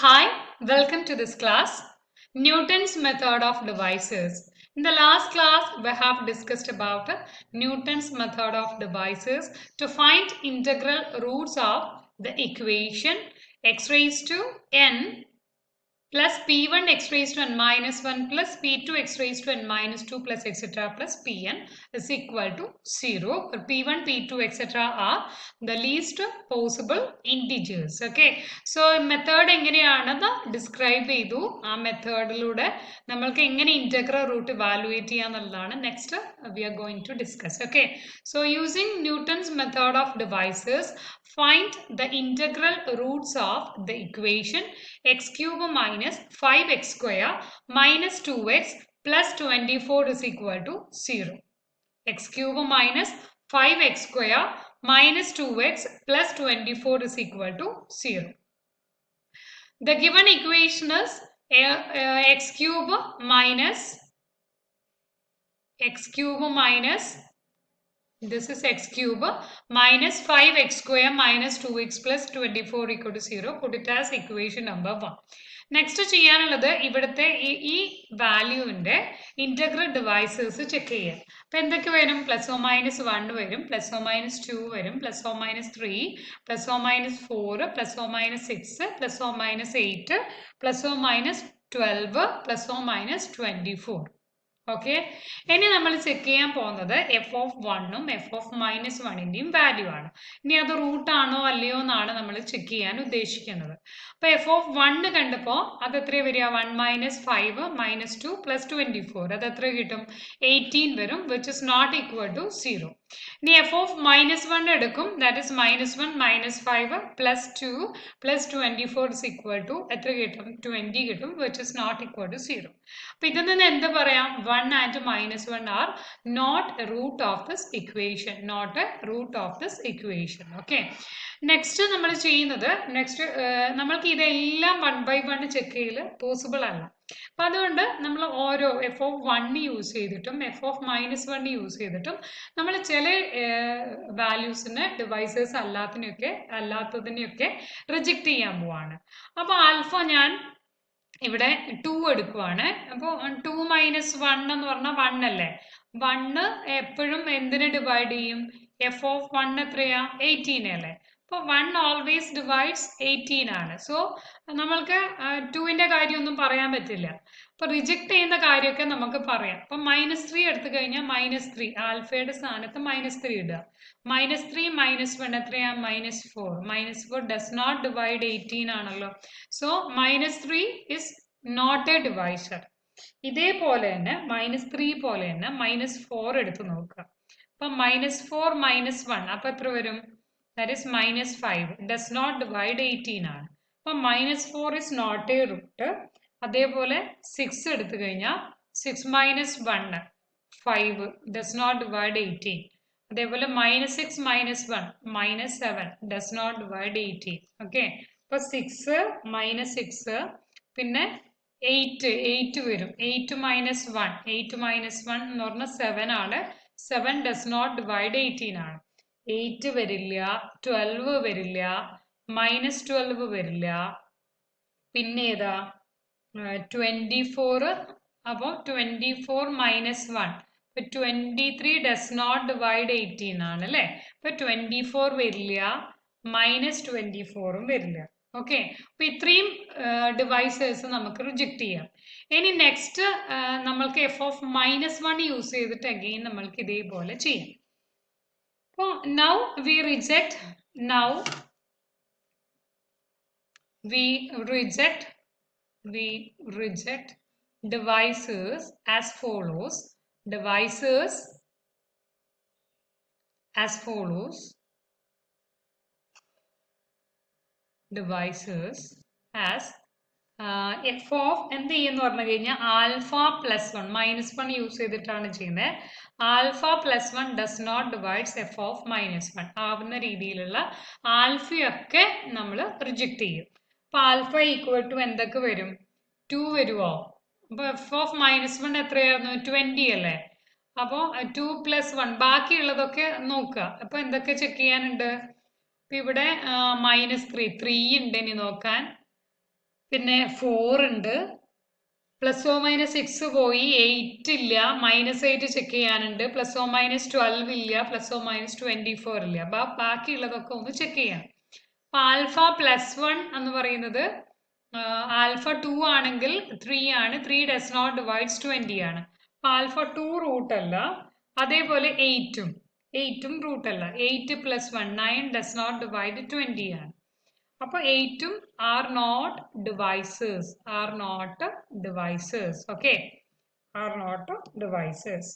Hi, welcome to this class. Newton's method of divisors. In the last class, we have discussed about Newton's method of divisors to find integral roots of the equation x raised to n plus p1 x raised to n minus 1 plus p2 x raised to n minus 2 plus etc plus pn is equal to 0. P1, p2 etc are the least possible integers. Okay. So method എങ്ങനെയാണെന്ന് describe ചെയ്തു. ആ മെത്തേഡിലൂടെ നമ്മൾക്ക് എങ്ങനെ integral root evaluate ചെയ്യാന്നുള്ളതാണ് next we are going to discuss. Okay. So using Newton's method of divisors, find the integral roots of the equation x cube minus 5x square minus 2x plus 24 is equal to 0. X cube minus 5x square minus 2x plus 24 is equal to 0. The given equation is x cube minus this is x cube minus 5x square minus 2x plus 24 equal to 0. Put it as equation number 1. Next ചെയ്യാനുള്ളത് ഇവിടുത്തെ ഈ വാല്യൂവിന്റെ integral divisors check ചെയ്യാം. അപ്പൊ എന്തൊക്കെ വരും? Plus or minus 1 വരും, plus or minus 2 വരും, plus or minus 3, plus or minus 4, plus or minus 6, plus or minus 8, plus or minus 12, plus or minus 24. Okay, ഇനി നമ്മൾ ചെക്ക് ചെയ്യാൻ പോകുന്നത് എഫ് ഓഫ് വണ്ണും എഫ് ഓഫ് മൈനസ് വണ്ണിന്റെയും വാല്യൂ ആണ്. ഇനി അത് റൂട്ട് ആണോ അല്ലയോ എന്നാണ് നമ്മൾ ചെക്ക് ചെയ്യാൻ ഉദ്ദേശിക്കുന്നത്. അപ്പൊ എഫ് ഓഫ് വണ്ണ് കണ്ടപ്പോ അത് എത്ര വരിക? 1 മൈനസ് 5 മൈനസ് 2 പ്ലസ് 24, അത് എത്ര കിട്ടും? 18 വരും, which is not equal to 0. ഇനി എഫ് ഓഫ് മൈനസ് 1 എടുക്കും, that is minus 1 minus 5 plus 2 plus 24 is equal to എത്ര കിട്ടും? 20 കിട്ടും, which is not equal to 0. അപ്പൊ ഇതിൽ നിന്ന് എന്ത് പറയാം? 1 and minus 1 are not a root of this equation, not a root of this equation. Okay. Next നമ്മൾ ചെയ്യുന്നത്, നമ്മൾക്ക് ഇതെല്ലാം 1 by 1 ചെക്ക് ചെയ്യല് പോസിബിൾ അല്ല. അപ്പൊ അതുകൊണ്ട് നമ്മൾ ഓരോ എഫ് ഓഫ് 1 യൂസ് ചെയ്തിട്ടും എഫ് ഓഫ് മൈനസ് 1 യൂസ് ചെയ്തിട്ടും നമ്മൾ ചില വാല്യൂസിന് ഡിവൈസേഴ്സ് അല്ലാത്തതിനെയൊക്കെ റിജക്ട് ചെയ്യാൻ പോവാണ്. അപ്പൊ ആൽഫ ഞാൻ ഇവിടെ 2 എടുക്കുവാണ്. അപ്പോൾ 2 മൈനസ് 1 എന്ന് പറഞ്ഞാൽ 1 അല്ലേ? 1 എപ്പോഴും എന്തിനെ ഡിവൈഡ് ചെയ്യും? എഫ് ഓഫ് 1 എത്രയാ? 18 അല്ലേ? അപ്പൊ 1 ഓൾവേസ് ഡിവൈഡ്സ് 18 ആണ്. സോ നമ്മൾക്ക് 2ന്റെ കാര്യമൊന്നും പറയാൻ പറ്റില്ല. അപ്പൊ റിജക്ട് ചെയ്യുന്ന കാര്യമൊക്കെ നമുക്ക് പറയാം. അപ്പൊ മൈനസ് 3 എടുത്തു കഴിഞ്ഞാൽ മൈനസ് 3 ആൽഫയുടെ സ്ഥാനത്ത് മൈനസ് 3 ഇടുക. മൈനസ് 3 മൈനസ് 1 എത്രയാ? Minus 4. Minus 4 does not divide 18 ആണല്ലോ. So minus 3 is not a divisor. ഇതേപോലെ തന്നെ മൈനസ് 3 പോലെ തന്നെ മൈനസ് 4 എടുത്ത് നോക്കുക. അപ്പൊ മൈനസ് 4 മൈനസ് 1 അപ്പൊ എത്ര വരും? That is minus 5. Does not divide 18 ആണ്. അപ്പൊ minus 4 is not a root. അതേപോലെ 6 എടുത്തു കഴിഞ്ഞാൽ 6 മൈനസ് 1 5 ഡസ് നോട്ട് ഡിവൈഡ് 18. അതേപോലെ minus 6 minus 1 minus 7 does not divide 18. Okay, അപ്പൊ 6 മൈനസ് 6 പിന്നെ 8 വരും. 8 മൈനസ് 1 8 മൈനസ് 1 എന്ന് പറഞ്ഞാൽ 7 ആണ്. 7 ഡസ് നോട്ട് ഡിവൈഡ് 18 ആണ്. 8 വരില്ല, 12 വരില്ല, മൈനസ് 12 വരില്ല, പിന്നെ ഏതാ? 24. അപ്പോൾ 24 മൈനസ് 1 23 ഡസ് നോട്ട് ഡിവൈഡ് 18 ആണ് അല്ലേ? അപ്പൊ 24 വരില്ല, മൈനസ് 24ഉം വരില്ല. ഓക്കെ, അപ്പൊ ഇത്രയും ഡിവൈസേഴ്സ് നമുക്ക് റിജക്ട് ചെയ്യാം. ഇനി നെക്സ്റ്റ് നമ്മൾക്ക് എഫ് ഓഫ് മൈനസ് 1 യൂസ് ചെയ്തിട്ട് അഗെയിൻ നമ്മൾക്ക് ഇതേപോലെ ചെയ്യാം. അപ്പോൾ now we reject divisors as follows. Divisors as F of എന്ത് ചെയ്യുന്നു പറഞ്ഞു കഴിഞ്ഞാൽ ആൽഫ പ്ലസ് 1 മൈനസ് 1 യൂസ് ചെയ്തിട്ടാണ് ചെയ്യുന്നത്. Alpha plus 1 does not divides f of minus 1 ആവുന്ന രീതിയിലുള്ള ആൽഫയൊക്കെ നമ്മൾ റിജക്ട് ചെയ്യും. അപ്പൊ ആൽഫ ഈക്വൽ ടു എന്തൊക്കെ വരും? 2 വരുവോ? അപ്പൊ എഫ് ഓഫ് മൈനസ് 1 എത്രയായിരുന്നു? 20 അല്ലേ? അപ്പോ 2 പ്ലസ് 1 ബാക്കിയുള്ളതൊക്കെ നോക്കുക. അപ്പൊ എന്തൊക്കെ ചെക്ക് ചെയ്യാനുണ്ട്? ഇപ്പൊ ഇവിടെ മൈനസ് 3 ഉണ്ട് ഇനി നോക്കാൻ. പിന്നെ 4 ഉണ്ട്. പ്ലസ് ഓ മൈനസ് 6 പോയി, 8 ഇല്ല, -8 ചെക്ക് ചെയ്യാനുണ്ട്, പ്ലസ് ഓ മൈനസ് 12 ഇല്ല, പ്ലസ് ഓ മൈനസ് 24 ഇല്ല. അപ്പൊ ബാക്കിയുള്ളതൊക്കെ ഒന്ന് ചെക്ക് ചെയ്യാം. അപ്പൊ ആൽഫ +1 എന്ന് പറയുന്നത് ആൽഫ 2 ആണെങ്കിൽ 3 ആണ്. 3 ഡസ് നോട്ട് ഡിവൈഡ്സ് 20 ആണ്. അപ്പൊ ആൽഫ 2 റൂട്ട് അല്ല. അതേപോലെ 8ഉം റൂട്ട് അല്ല. 8 + 1 9 ഡസ് നോട്ട് ഡിവൈഡ് 20 ആണ്. അപ്പൊ 8ഉം are not divisors. Okay, are not divisors.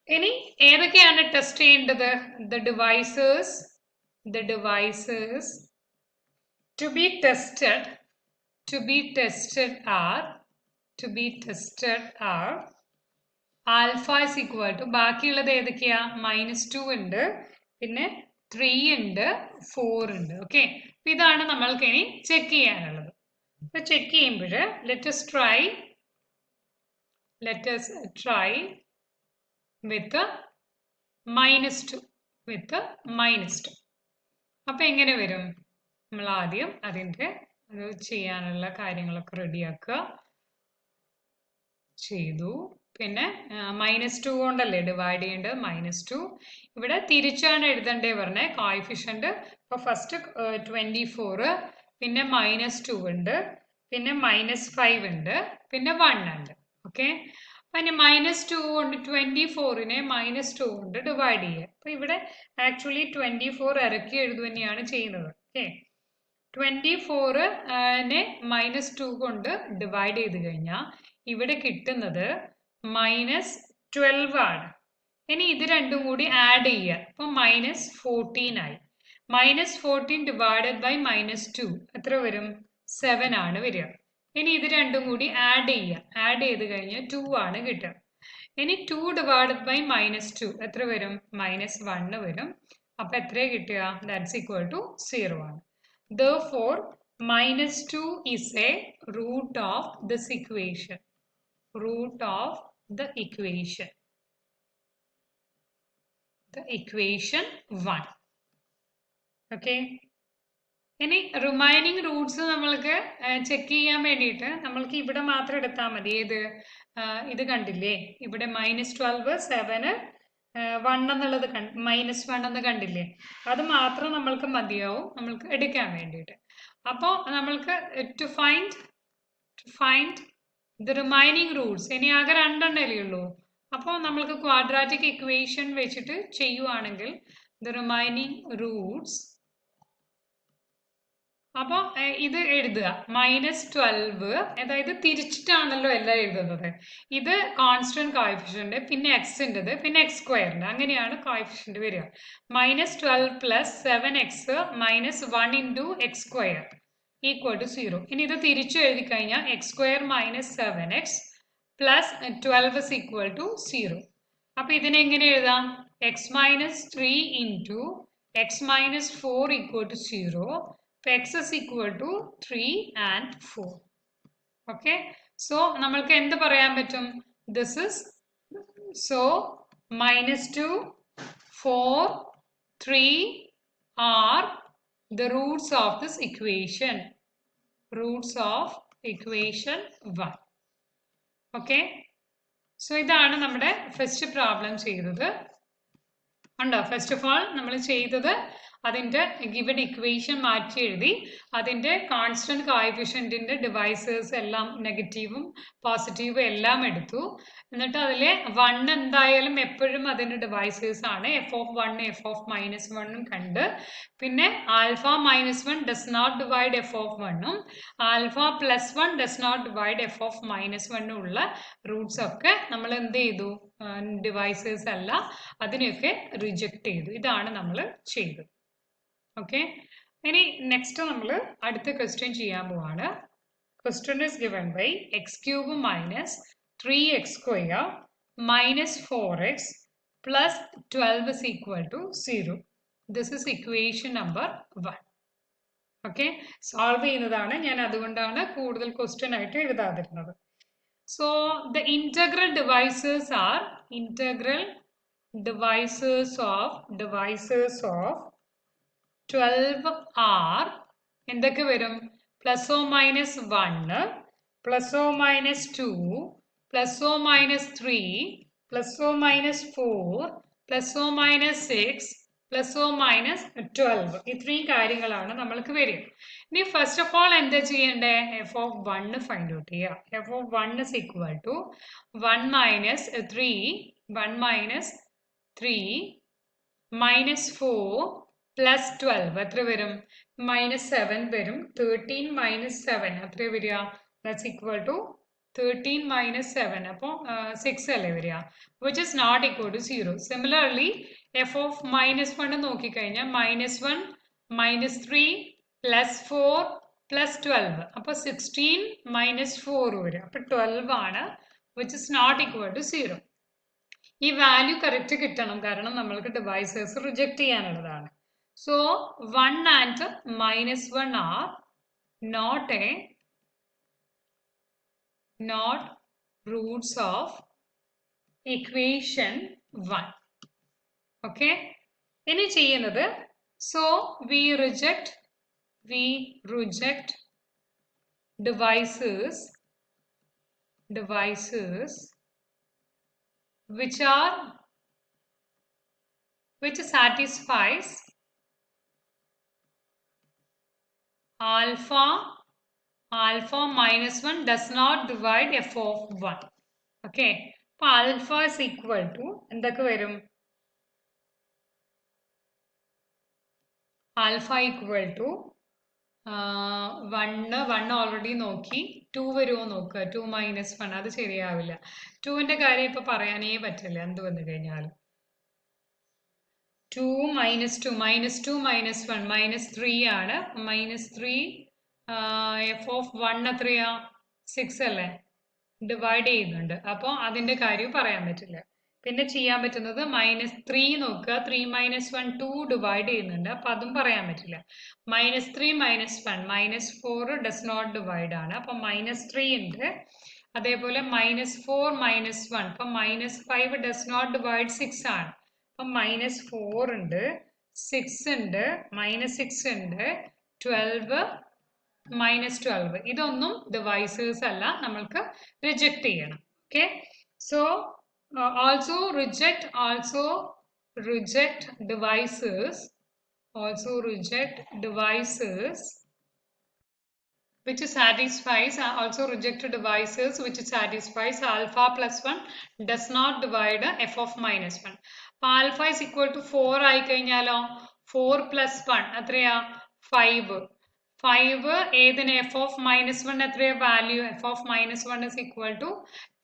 ഇനി ഏതൊക്കെയാണ് ടെസ്റ്റ് ചെയ്യേണ്ടത്? The divisors to be tested are alpha is equal to, ബാക്കിയുള്ളത് ഏതൊക്കെയാ? -2 ഉണ്ട്, പിന്നെ 3 ഉണ്ട്, 4 ഉണ്ട്. ഓക്കെ, ഇതാണ് നമ്മൾക്ക് ഇനി ചെക്ക് ചെയ്യാനുള്ളത്. അപ്പൊ ചെക്ക് ചെയ്യുമ്പോൾ ലെറ്റസ് ട്രൈ വിത്ത് -2. അപ്പൊ എങ്ങനെ വരും? നമ്മൾ ആദ്യം അതിന്റെ ചെയ്യാനുള്ള കാര്യങ്ങളൊക്കെ റെഡിയാക്കുക. ചെയ്തു. പിന്നെ -2 കൊണ്ടല്ലേ ഡിവൈഡ് ചെയ്യേണ്ടത്? -2. ഇവിടെ തിരിച്ചാണ് എഴുതണ്ടേ പറഞ്ഞേ കോഎഫിഷ്യന്റ്. അപ്പൊ ഫസ്റ്റ് 24, പിന്നെ -2 ഉണ്ട്, പിന്നെ -5 ഉണ്ട്, പിന്നെ 1 ഉണ്ട്. ഓക്കെ, അപ്പൊ ഇനി -2 കൊണ്ട് 24നെ -2 കൊണ്ട് ഡിവൈഡ് ചെയ്യുക. അപ്പൊ ഇവിടെ ആക്ച്വലി 24 ഇറക്കി എഴുതുക തന്നെയാണ് ചെയ്യുന്നത്. ഓക്കെ, 24നെ -2 കൊണ്ട് ഡിവൈഡ് ചെയ്ത് കഴിഞ്ഞാൽ ഇവിടെ കിട്ടുന്നത് -12 ആണ്. ഇനി ഇത് രണ്ടും കൂടി ആഡ് ചെയ്യുക. അപ്പൊ -14 ആയി. -14 ഡിവൈഡഡ് ബൈ -2 എത്ര വരും? 7 ആണ് വരിക. ഇനി ഇത് രണ്ടും കൂടി ആഡ് ചെയ്യുക. ആഡ് ചെയ്ത് കഴിഞ്ഞാൽ 2 ആണ് കിട്ടുക. ഇനി 2 ഡിവൈഡഡ് ബൈ -2 എത്ര വരും? -1 വരും. അപ്പൊ എത്രയാ കിട്ടുക? ദാറ്റ്സ് ഈക്വൽ ടു 0 ആണ്. Therefore, -2 is a root of this equation. The equation 1. Okay. ഇനി റിമൈനിങ് റൂട്ട്സ് നമ്മൾക്ക് ചെക്ക് ചെയ്യാൻ വേണ്ടിയിട്ട് നമ്മൾക്ക് ഇവിടെ മാത്രം എടുത്താൽ മതി. ഏത്? ഇത് കണ്ടില്ലേ? ഇവിടെ -12, 7, 1 എന്നുള്ളത് -1 എന്ന് കണ്ടില്ലേ? അത് മാത്രം നമ്മൾക്ക് മതിയാവും നമ്മൾക്ക് എടുക്കാൻ വേണ്ടിയിട്ട്. അപ്പോൾ നമ്മൾക്ക് to find the remaining roots ഇനി ആകെ 2 എണ്ണല്ലേ ഉള്ളൂ. അപ്പോൾ നമ്മൾക്ക് ക്വാഡ്രാറ്റിക് ഇക്വേഷൻ വെച്ചിട്ട് ചെയ്യുവാണെങ്കിൽ ദ റിമൈനിങ് റൂട്ട്സ്, അപ്പൊ ഇത് എഴുതുക -12, അതായത് തിരിച്ചിട്ടാണല്ലോ എല്ലാം എഴുതുന്നത്. ഇത് കോൺസ്റ്റന്റ് കോഎഫിഷ്യന്റ്, പിന്നെ എക്സിൻ്റെത്, പിന്നെ x², അങ്ങനെയാണ് കോഎഫിഷ്യന്റ് വരിക. -12 + 7x - 1 × x² = 0. ഇനി ഇത് തിരിച്ചു എഴുതി കഴിഞ്ഞാൽ x² - 7x + 12 = 0. അപ്പൊ ഇതിനെ എങ്ങനെ എഴുതാം? x - 3 × x - 4 = 0. x is equal to 3 and 4. Okay, so നമ്മൾക്ക് എന്ത് പറയാൻ പറ്റും? This is so -2, 4, 3 are the roots of this equation. Roots of equation 1. Okay, so ഇതാണ് നമ്മുടെ ഫസ്റ്റ് പ്രോബ്ലം ചെയ്തത്. ഉണ്ടോ? ഫസ്റ്റ് ഓഫ് ഓൾ നമ്മൾ ചെയ്തത് അതിൻ്റെ ഗിവൺ ഇക്വേഷൻ മാറ്റി എഴുതി അതിൻ്റെ കോൺസ്റ്റന്റ് കോഎഫിഷ്യന്റിന്റെ ഡിവൈസേഴ്സ് എല്ലാം നെഗറ്റീവും പോസിറ്റീവും എല്ലാം എടുത്തു. എന്നിട്ട് അതിലെ 1 എന്തായാലും എപ്പോഴും അതിൻ്റെ ഡിവൈസേഴ്സ് ആണ്. f(1) f(-1) കണ്ട്, പിന്നെ alpha -1 does not divide f(1) alpha +1 does not divide f(-1) ഉള്ള റൂട്ട്സ് ഒക്കെ നമ്മൾ എന്ത് ചെയ്തു? ഡിവൈസേഴ്സ് അല്ല, അതിനെയൊക്കെ റിജക്ട് ചെയ്തു. ഇതാണ് നമ്മൾ ചെയ്തത്. ഓക്കെ, ഇനി നെക്സ്റ്റ് നമ്മൾ അടുത്ത ക്വസ്റ്റ്യൻ ചെയ്യാൻ പോവാണ്. Question is given by x³ - 3x² - 4x + 12 = 0. This is equation number 1. Okay, solve ചെയ്യുന്നതാണ്. ഞാൻ അതുകൊണ്ടാണ് കൂടുതൽ ക്വസ്റ്റ്യൻ ആയിട്ട് എഴുതാതിരുന്നത്. So the integral divisors are divisors of 12 are എന്തൊക്കെ വരും? Plus or minus 1, plus or minus 2, plus or minus 3, plus or minus 4, plus or minus 6, plus or minus 12. ഇത്രയും കാര്യങ്ങളാണ് നമ്മൾക്ക് വരിക. ഇനി ഫസ്റ്റ് ഓഫ് ഓൾ എന്താ ചെയ്യണ്ടേ? എഫ് ഓഫ് 1 ഫൈൻഡ് ഔട്ട് ചെയ്യുക. F of 1 is equal to 1 minus 3, 1 minus 3 minus 4 plus 12 എത്ര വരും? മൈനസ് 7 വരും. 13 മൈനസ് 7 എത്ര വരിക? That's equal to 13 minus 7. അപ്പോൾ 6 അല്ലേ വരിക? Which is not equal to 0. Similarly f of minus 1 നോക്കിക്കഴിഞ്ഞാൽ മൈനസ് 1 മൈനസ് 3 പ്ലസ് 4 പ്ലസ് 12. അപ്പോൾ 16 മൈനസ് 4 വരും. അപ്പോൾ 12 ആണ്. Which is not equal to 0. ഈ വാല്യൂ കറക്റ്റ് കിട്ടണം, കാരണം നമ്മൾക്ക് ഡിവൈസേഴ്സ് റിജക്ട് ചെയ്യാനുള്ളതാണ്. So 1 and minus 1 are not roots of equation 1. Okay, ഇനി ചെയ്യുന്നത്, so we reject devices which satisfies alpha minus 1 does not divide f of 1. Okay, അപ്പോൾ alpha is equal to എന്തൊക്കെ വരും? Alpha equal to 1 already നോക്കി. 2 വരുമോ നോക്കുക. 2 minus 1 അത് ശരിയാവില്ല. 2ന്റെ കാര്യം ഇപ്പൊ പറയാനേ പറ്റില്ല എന്ത് വന്നു കഴിഞ്ഞാലും. 2 മൈനസ് 2 മൈനസ് 2 മൈനസ് 1 മൈനസ് 3 ആണ്. മൈനസ് 3 എഫ് ഓഫ് 1 എത്രയാ? 6 അല്ലേ? ഡിവൈഡ് ചെയ്യുന്നുണ്ട്. അപ്പോൾ അതിന്റെ കാര്യം പറയാൻ പറ്റില്ല. പിന്നെ ചെയ്യാൻ പറ്റുന്നത് മൈനസ് 3 നോക്കുക. 3 മൈനസ് 1 2 ഡിവൈഡ് ചെയ്യുന്നുണ്ട്. അപ്പൊ അതും പറയാൻ പറ്റില്ല. Minus 3 minus 1 minus 4 does not divide ആണ്. അപ്പൊ മൈനസ് 3 ഉണ്ട്. അതേപോലെ മൈനസ് 4 മൈനസ് 1, അപ്പൊ മൈനസ് 5 ഡസ് നോട്ട് ഡിവൈഡ് 6 ആണ്. അപ്പൊ മൈനസ് 4 ഉണ്ട്, 6 ഉണ്ട്, മൈനസ് 6 ഉണ്ട്, 12 മൈനസ് 12. ഇതൊന്നും ഡിവൈസേഴ്സ് അല്ല, നമ്മൾക്ക് റിജക്ട് ചെയ്യണം. Okay, so also reject devices which satisfies alpha plus 1 does not divide f of minus 1. അപ്പോൾ alpha is equal to 4 ആയി കഴിഞ്ഞാലോ 4 plus 1 എത്രയാ? 5. 5 ഏതിന്? എഫ് ഓഫ് മൈനസ് 1 എത്രയാ value? F of minus 1 is equal to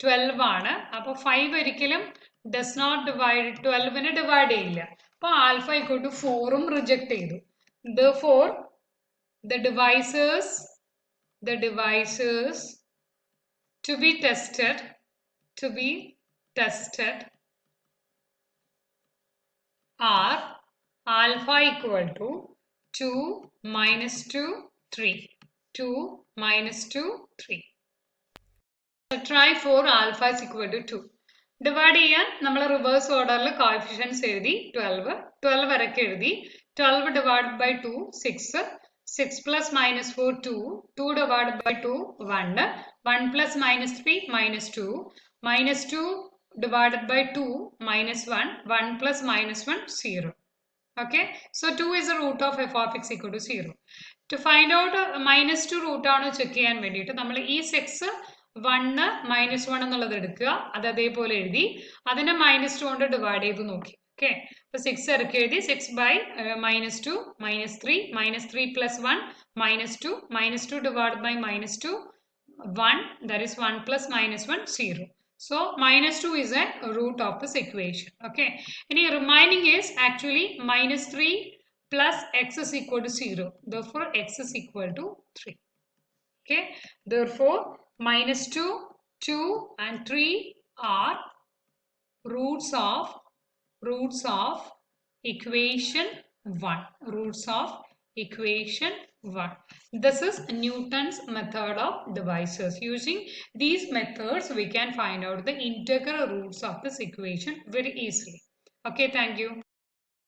12 ആണ്. അപ്പോൾ 5 ഒരിക്കലും ഡസ് നോട്ട് ഡിവൈഡ് 12നെ ഡിവൈഡ് ചെയ്യില്ല. അപ്പോൾ ആൽഫ ഈക്വൽ ടു 4ഉം റിജക്ട് ചെയ്തു. Therefore the devices to be tested are alpha equal to 2 minus 2 3. 2 minus 2 3. So try for alpha is equal to 2. Divide ചെയ്യാൻ നമ്മൾ reverse ഓർഡറിൽ coefficients എഴുതി. 12 വരയ്ക്ക് എഴുതി. 12 divide by 2 6. 6 plus minus 4 2. 2 divide by 2 1. 1 plus minus 3 minus 2. Minus 2 divided by 2 minus 1. 1 plus minus 1 0. Okay, so 2 is the root of f of x equal to 0. To find out minus 2 root ആണ് check ചെയ്യാൻ വേണ്ടിയിട്ട് നമ്മൾ ഈ 6 1 minus 1 എന്നുള്ളത് എടുക്കുക. അത് അതേപോലെ എഴുതി അതിനെ മൈനസ് 2 കൊണ്ട് ഡിവൈഡ് ചെയ്ത് നോക്കി. ഓക്കെ, അപ്പൊ 6 ഇറക്കി എഴുതി. 6 by minus 2 minus 3 minus 3 plus 1 minus 2 minus 2 divide by minus 2 1, that is 1 plus minus 1 0. So minus 2 is a root of this equation. Okay, and remaining is actually minus 3 plus x is equal to 0. Therefore x is equal to 3. Okay, therefore minus 2 2 and 3 are roots of equation 1. This is Newton's method of divisors. Using these methods we can find out the integral roots of this equation very easily. Okay, thank you.